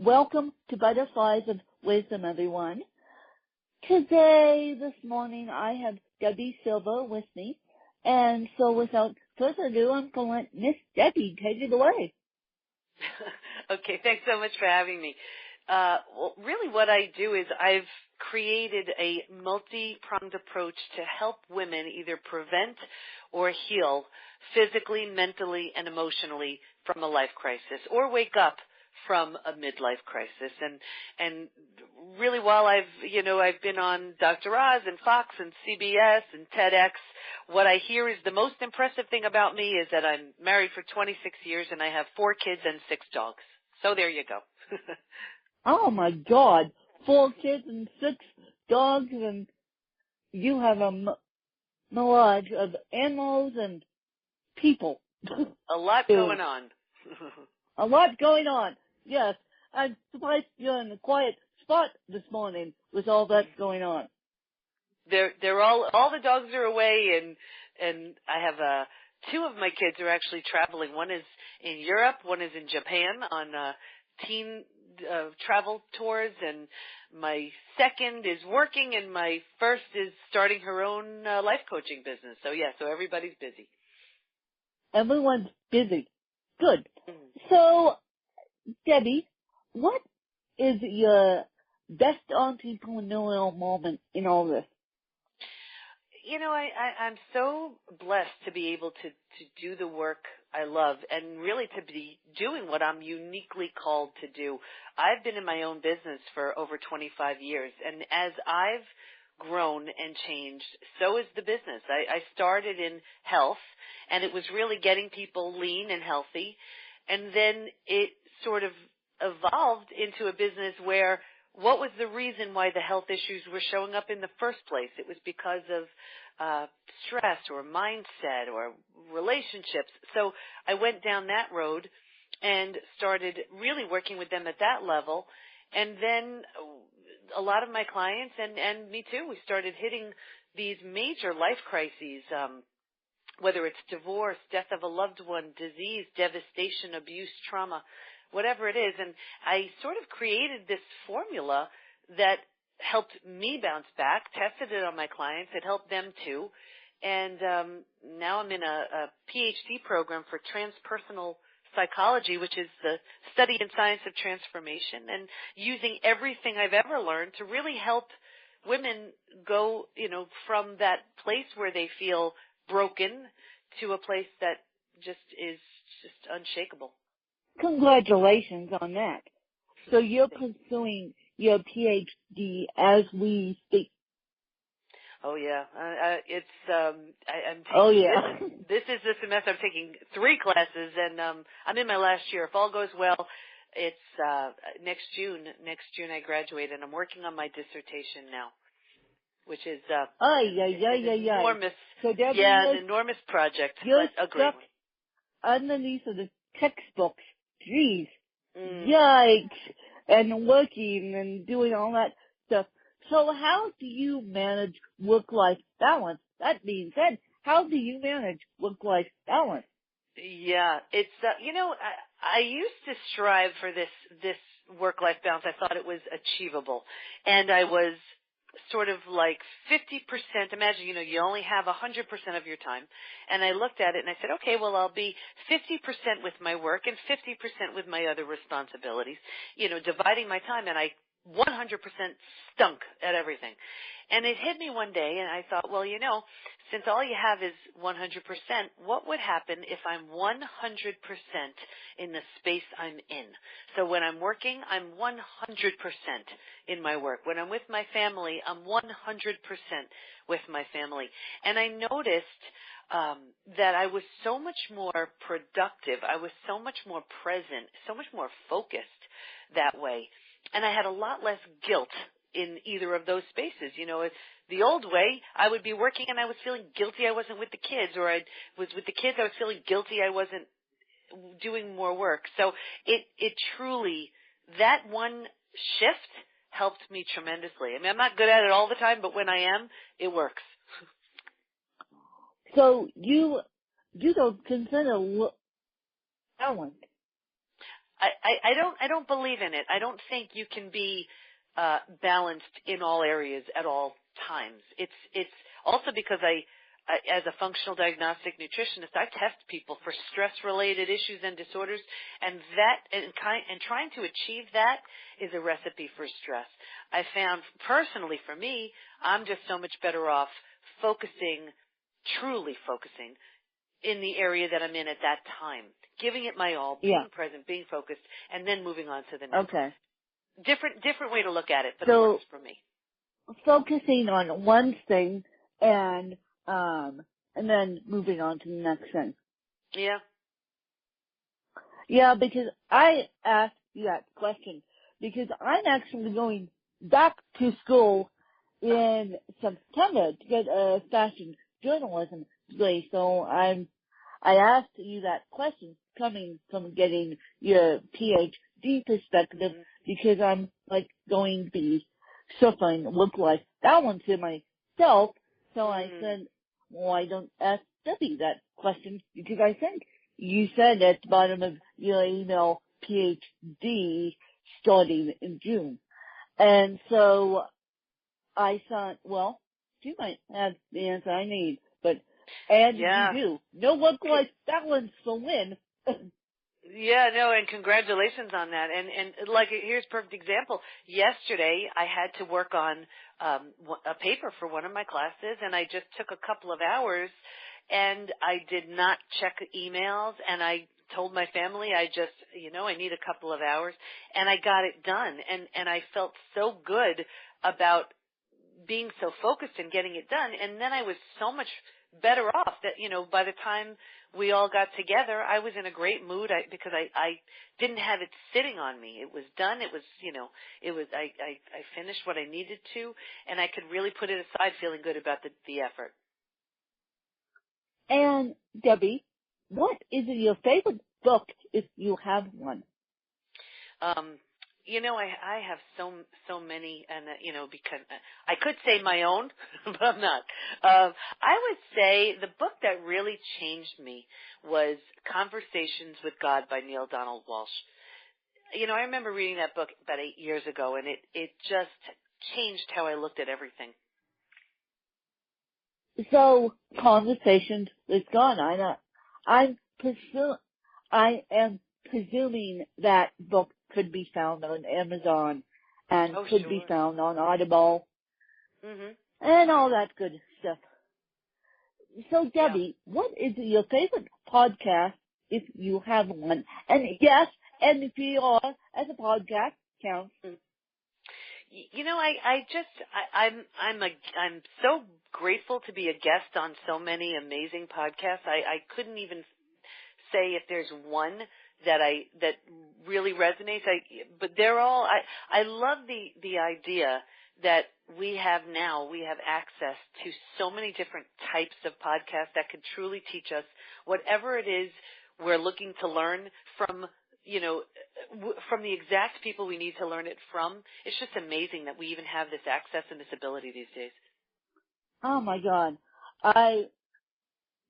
Welcome to Butterflies of Wisdom, everyone. This morning, I have Debi Silber with me. And so without further ado, I'm going to let Miss Debi take it away. Okay, thanks so much for having me. Well, really what I do is I've created a multi-pronged approach to help women either prevent or heal physically, mentally, and emotionally from a life crisis, or wake up from a midlife crisis. And really, while I've been on Dr. Oz and Fox and CBS and TEDx, what I hear is the most impressive thing about me is that I'm married for 26 years and I have 4 kids and 6 dogs. So there you go. Oh my God, 4 kids and 6 dogs, and you have a melange of animals and people. A lot going on. A lot going on. Yes, I'm surprised you're in a quiet spot this morning with all that's going on. They're all the dogs are away, and I have 2 of my kids are actually traveling. One is in Europe, one is in Japan on teen travel tours, and my second is working, and my first is starting her own life coaching business. So everybody's busy. Everyone's busy. Good. So, Debi, what is your best entrepreneurial moment in all this? I'm so blessed to be able to do the work I love and really to be doing what I'm uniquely called to do. I've been in my own business for over 25 years, and as I've grown and changed, so is the business. I started in health, and it was really getting people lean and healthy, and then it sort of evolved into a business where what was the reason why the health issues were showing up in the first place? It was because of stress or mindset or relationships. So I went down that road and started really working with them at that level. And then a lot of my clients and me too, we started hitting these major life crises, whether it's divorce, death of a loved one, disease, devastation, abuse, trauma, whatever it is. And I sort of created this formula that helped me bounce back, tested it on my clients. It helped them too. And now I'm in a Ph.D. program for Transpersonal Psychology, which is the study and science of transformation, and using everything I've ever learned to really help women go, from that place where they feel broken to a place that just is just unshakable. Congratulations on that. So you're pursuing your Ph.D. as we speak. Oh yeah, I'm taking, oh yeah. This is the semester. I'm taking 3 classes, and I'm in my last year. If all goes well, it's next June. Next June I graduate, and I'm working on my dissertation now, which is enormous. So an enormous project. You're but a great stuck one. underneath of the textbooks. Jeez, yikes, and working and doing all that stuff. So how do you manage work-life balance? That being said, how do you manage work-life balance? Yeah, it's, I used to strive for this work-life balance. I thought it was achievable. And I was sort of like 50%, imagine, you only have 100% of your time. And I looked at it and I said, okay, well, I'll be 50% with my work and 50% with my other responsibilities, dividing my time. And I 100% stunk at everything. And it hit me one day, and I thought, well, since all you have is 100%, what would happen if I'm 100% in the space I'm in? So when I'm working, I'm 100% in my work. When I'm with my family, I'm 100% with my family. And I noticed that I was so much more productive. I was so much more present, so much more focused that way. And I had a lot less guilt in either of those spaces. The old way, I would be working and I was feeling guilty I wasn't with the kids, or I was with the kids, I was feeling guilty I wasn't doing more work. So it truly, that one shift helped me tremendously. I mean, I'm not good at it all the time, but when I am, it works. So you don't consider balance? I don't believe in it. I don't think you can be balanced in all areas at all times. It's also because I as a functional diagnostic nutritionist, I test people for stress-related issues and disorders, and trying to achieve that is a recipe for stress. I found personally for me, I'm just so much better off truly focusing in the area that I'm in at that time, giving it my all, being present, being focused, and then moving on to the next. Okay. Different way to look at it, but it works for me. Focusing on one thing and then moving on to the next thing. Yeah. Yeah, because I asked you that question because I'm actually going back to school in September to get a fashion journalism degree. So I asked you that question coming from getting your Ph.D. perspective because I'm like going to be suffering work-life balance in myself. So I said, well, I don't ask Debbie that question because I think you said at the bottom of your email Ph.D. starting in June. And so I thought, well, she might have the answer I need, and you do. No work-life balance for Lynn. Yeah, no, and congratulations on that. And like, here's a perfect example. Yesterday, I had to work on a paper for one of my classes, and I just took a couple of hours, and I did not check emails, and I told my family I need a couple of hours, and I got it done. And I felt so good about being so focused and getting it done, and then I was so much better off that, by the time we all got together, I was in a great mood because I didn't have it sitting on me. It was done. It was, I finished what I needed to, and I could really put it aside feeling good about the effort. And Debbie, what is your favorite book if you have one? I have so many, and because I could say my own, but I'm not. I would say the book that really changed me was Conversations with God by Neale Donald Walsch. I remember reading that book about 8 years ago, and it just changed how I looked at everything. So, Conversations with God. I am presuming that book could be found on Amazon and could be found on Audible and all that good stuff. So, Debbie, what is your favorite podcast if you have one? And yes, NPR as a podcast counts. I'm so grateful to be a guest on so many amazing podcasts. I couldn't even say if there's one that really resonates. But they're all. I love the idea that we have access to so many different types of podcasts that could truly teach us whatever it is we're looking to learn from. From the exact people we need to learn it from. It's just amazing that we even have this access and this ability these days. Oh my God.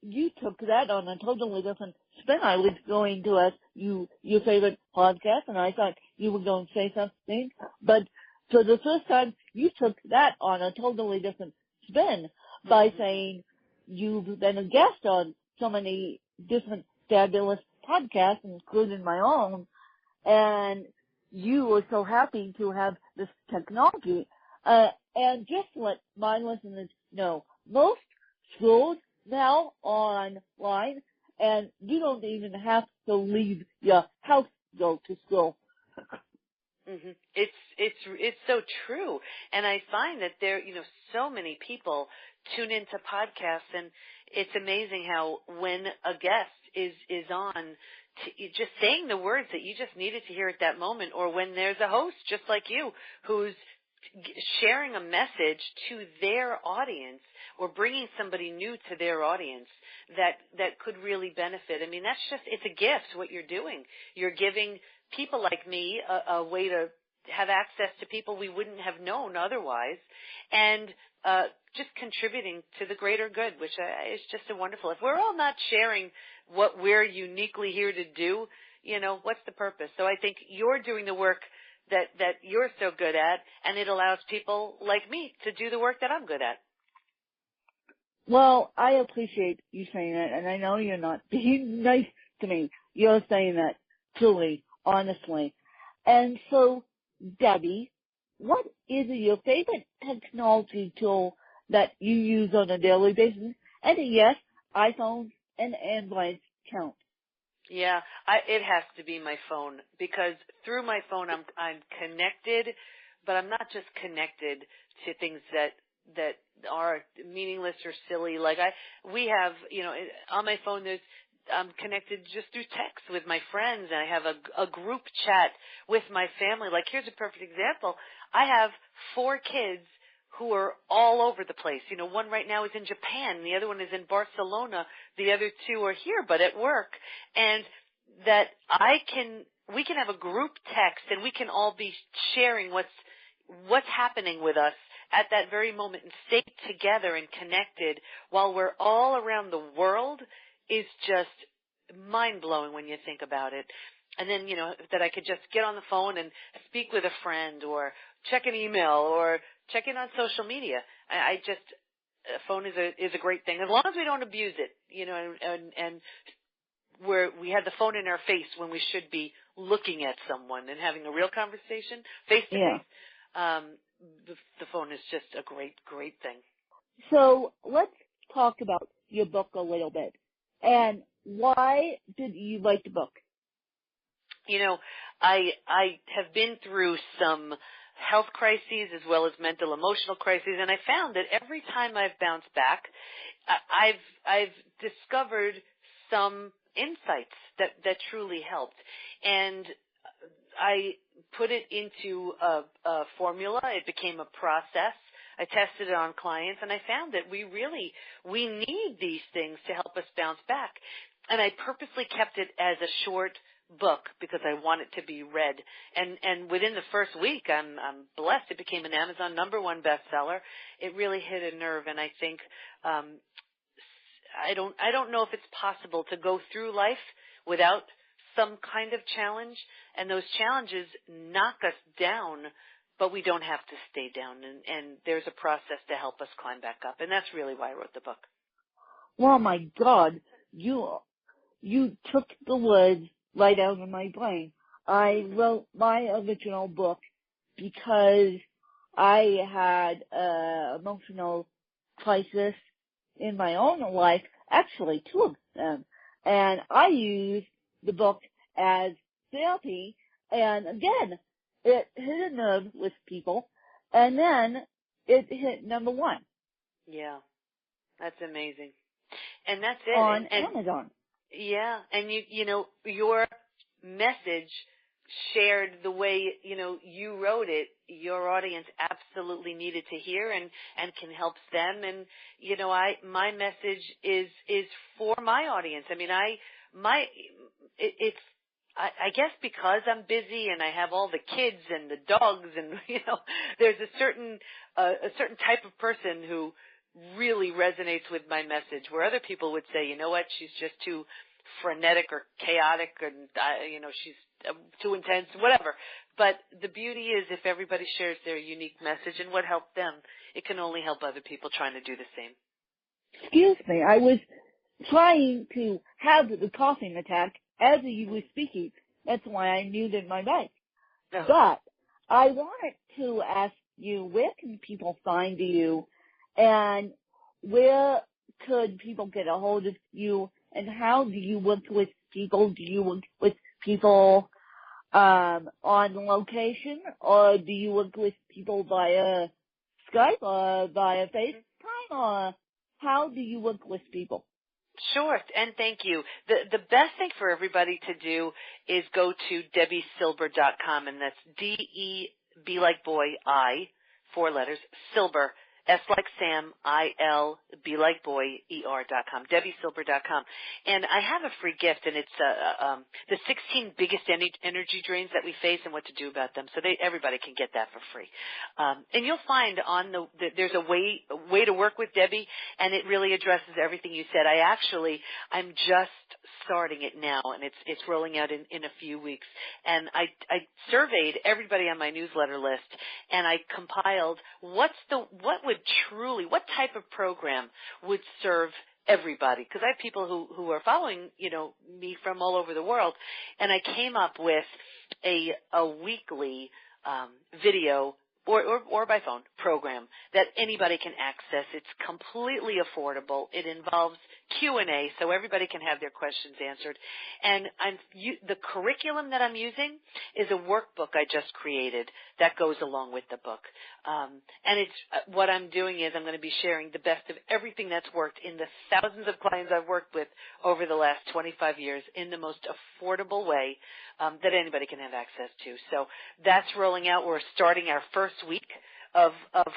You took that on a totally different spin. I was going to ask you your favorite podcast, and I thought you were going to say something. But for the first time, you took that on a totally different spin by saying you've been a guest on so many different fabulous podcasts, including my own, and you were so happy to have this technology. And just to let my listeners know, most schools now online, and you don't even have to leave your house to go to school. It's so true, and I find that there, so many people tune into podcasts, and it's amazing how when a guest is on, just saying the words that you just needed to hear at that moment, or when there's a host just like you who's sharing a message to their audience or bringing somebody new to their audience that could really benefit. I mean, it's a gift what you're doing. You're giving people like me a way to have access to people we wouldn't have known otherwise, and just contributing to the greater good, which is just a wonderful. If we're all not sharing what we're uniquely here to do, what's the purpose? So I think you're doing the work that you're so good at, and it allows people like me to do the work that I'm good at. Well, I appreciate you saying that, and I know you're not being nice to me. You're saying that truly, honestly. And so, Debi, what is your favorite technology tool that you use on a daily basis? And yes, iPhones and Androids count. Yeah, it has to be my phone, because through my phone I'm connected, but I'm not just connected to things that are meaningless or silly. Like we have, on my phone I'm connected just through text with my friends, and I have a group chat with my family. Like, here's a perfect example. I have 4 kids who are all over the place. One right now is in Japan, the other one is in Barcelona, the other 2 are here but at work, and that we can have a group text, and we can all be sharing what's happening with us at that very moment and stay together and connected while we're all around the world is just mind-blowing when you think about it. And then, that I could just get on the phone and speak with a friend or check an email or check in on social media. A phone is a great thing, as long as we don't abuse it, and we have the phone in our face when we should be looking at someone and having a real conversation face to face. The phone is just a great, great thing. So let's talk about your book a little bit. And why did you like the book? I have been through some health crises as well as mental emotional crises, and I found that every time I've bounced back, I've discovered some insights that truly helped. And I put it into a formula. It became a process. I tested it on clients, and I found that we need these things to help us bounce back. And I purposely kept it as a short book because I want it to be read. And within the first week, I'm blessed. It became an Amazon #1 bestseller. It really hit a nerve, and I think I don't know if it's possible to go through life without some kind of challenge, and those challenges knock us down, but we don't have to stay down, and there's a process to help us climb back up, and that's really why I wrote the book. Well, my God, you took the words right out of my brain. I wrote my original book because I had an emotional crisis in my own life, actually 2 of them, and I used the book as therapy, and again, it hit a nerve with people, and then it hit #1. Yeah, that's amazing. And that's it. On and Amazon. Yeah, and your message shared the way, you wrote it, your audience absolutely needed to hear and can help them. And, my message is for my audience. I mean, I guess because I'm busy and I have all the kids and the dogs and, there's a certain type of person who really resonates with my message, where other people would say, you know what, she's just too frenetic or chaotic, and she's too intense, whatever. But the beauty is, if everybody shares their unique message and what helped them, it can only help other people trying to do the same. Excuse me, I was trying to have the coughing attack as you were speaking. That's why I muted my mic. Oh. But I wanted to ask you, where can people find you, and where could people get a hold of you, and how do you work with people? Do you work with people on location, or do you work with people via Skype or via FaceTime, or how do you work with people? Sure, and thank you. The best thing for everybody to do is go to debisilber.com, and that's D-E-B like boy, I, 4 letters, Silber, S like Sam, I-L, B like boy, E-R.com, debisilber.com. And I have a free gift, and it's the 16 biggest energy drains that we face and what to do about them. So everybody can get that for free. And you'll find there's a way to work with Debi, and it really addresses everything you said. I'm just starting it now, and it's rolling out in a few weeks. And I surveyed everybody on my newsletter list, and I compiled what type of program would serve everybody, because I have people who are following, me from all over the world, and I came up with a weekly video or by phone program that anybody can access. It's completely affordable. It involves Q&A, so everybody can have their questions answered. And the curriculum that I'm using is a workbook I just created that goes along with the book. And it's what I'm doing is I'm going to be sharing the best of everything that's worked in the thousands of clients I've worked with over the last 25 years in the most affordable way that anybody can have access to. So that's rolling out. We're starting our first week of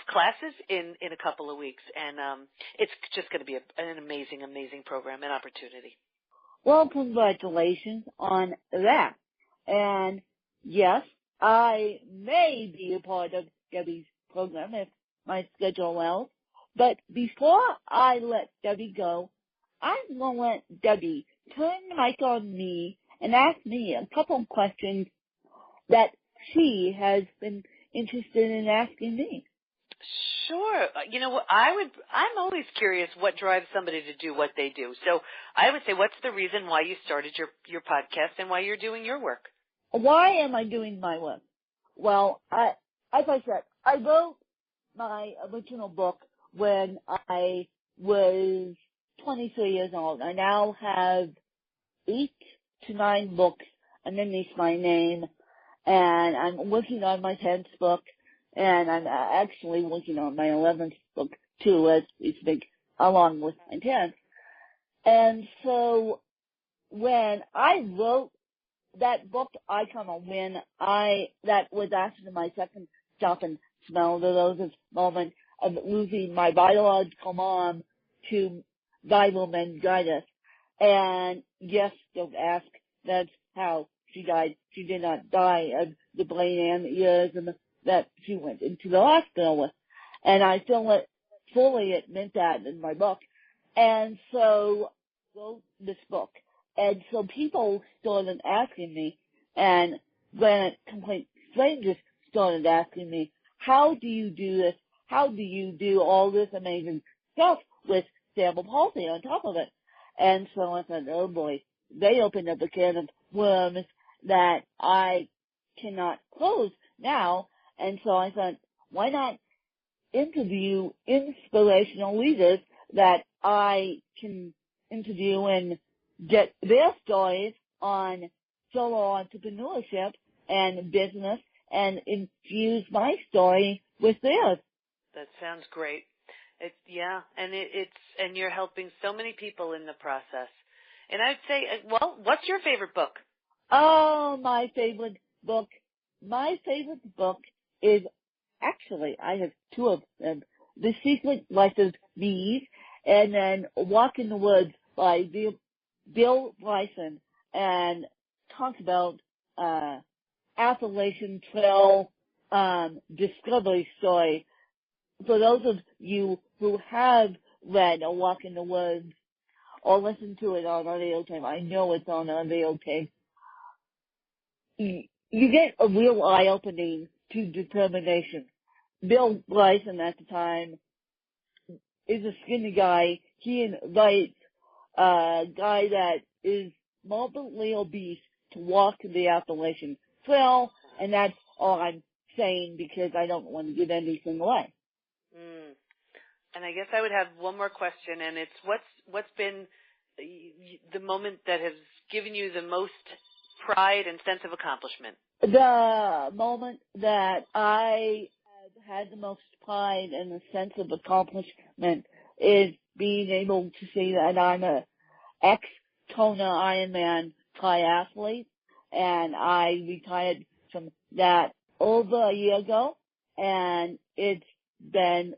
classes in a couple of weeks, and it's just going to be an amazing program and opportunity. Well, congratulations on that. And yes, I may be a part of Debi's program if my schedule allows. But before I let Debi go, I'm going to let Debi turn the mic on me and ask me a couple of questions that she has been interested in asking me. Sure. You know what? I'm always curious what drives somebody to do what they do. So I would say, what's the reason why you started your podcast and why you're doing your work? Why am I doing my work? Well, as I said, I wrote my original book when I was 23 years old. I now have 8 to 9 books underneath my name, and I'm working on my 10th book, and I'm actually working on my 11th book too, as we speak, along with my 10th. And so when I wrote that book, I kind of that was after my second stop and smell the roses moment of losing my biological mom to viral meningitis. And yes, don't ask, that's how she died. She did not die of the brain aneurysm that she went into the hospital with. And I fully admit that in my book. And so I wrote this book. And so people started asking me, and when complete strangers started asking me, how do you do this? How do you do all this amazing stuff with cerebral palsy on top of it? And so I thought, oh boy, they opened up a can of worms that I cannot close now. And so I thought, why not interview inspirational leaders that I can interview and get their stories on solo entrepreneurship and business and infuse my story with theirs. That sounds great. And you're helping so many people in the process. And I'd say, well, what's your favorite book? Oh, my favorite book. My favorite book is, actually, I have 2 of them. The Secret Life of Bees, and then Walk in the Woods by Bill Bryson, and talks about Appalachian Trail discovery story. For those of you who have read A Walk in the Woods or listened to it on audio tape, I know it's on audio tape, you get a real eye-opening to determination. Bill Bryson at the time is a skinny guy. He invites a guy that is morbidly obese to walk the Appalachian Trail, and that's all I'm saying because I don't want to give anything away. And I guess I would have one more question, and it's what's been the moment that has given you the most pride and sense of accomplishment? The moment that I have had the most pride and a sense of accomplishment is being able to say that I'm a ex-Kona Ironman triathlete, and I retired from that over a year ago, and it's been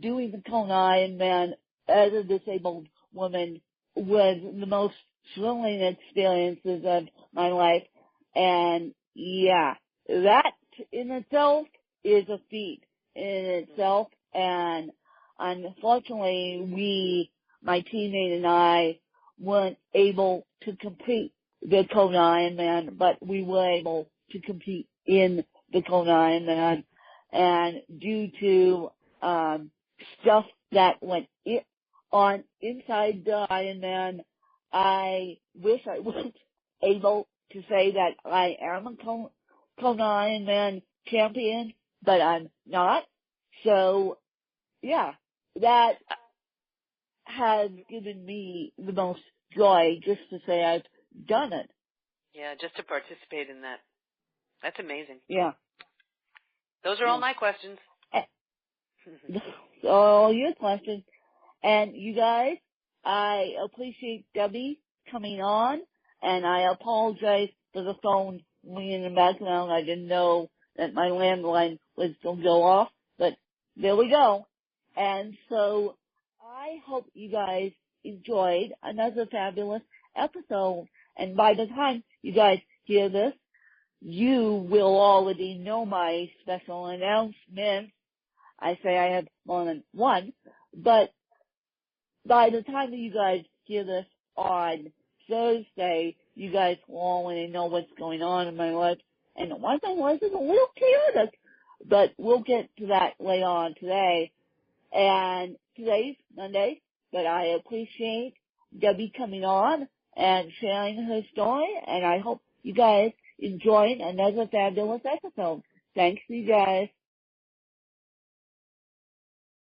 doing the Kona Ironman as a disabled woman was the most thrilling experiences of my life. And yeah, that in itself is a feat in itself. And unfortunately, my teammate and I weren't able to complete the Kona Ironman, but we were able to compete in the Kona Ironman. And due to stuff that went on inside the Ironman, I wish I was able to say that I am a Kona Ironman champion, but I'm not. So, yeah, that has given me the most joy just to say I've done it. Yeah, just to participate in that. That's amazing. Yeah. Those are all my questions. All your questions. And you guys, I appreciate Debbie coming on, and I apologize for the phone ringing in the background. I didn't know that my landline was going to go off, but there we go. And so I hope you guys enjoyed another fabulous episode. And by the time you guys hear this, you will already know my special announcement. I say I have more than one, but by the time you guys hear this on Thursday, you guys will already know what's going on in my life. And one thing was it's a little chaotic, but we'll get to that later on today. And today's Monday, but I appreciate Debbie coming on and sharing her story, and I hope you guys enjoyed another fabulous episode. Thanks, you guys.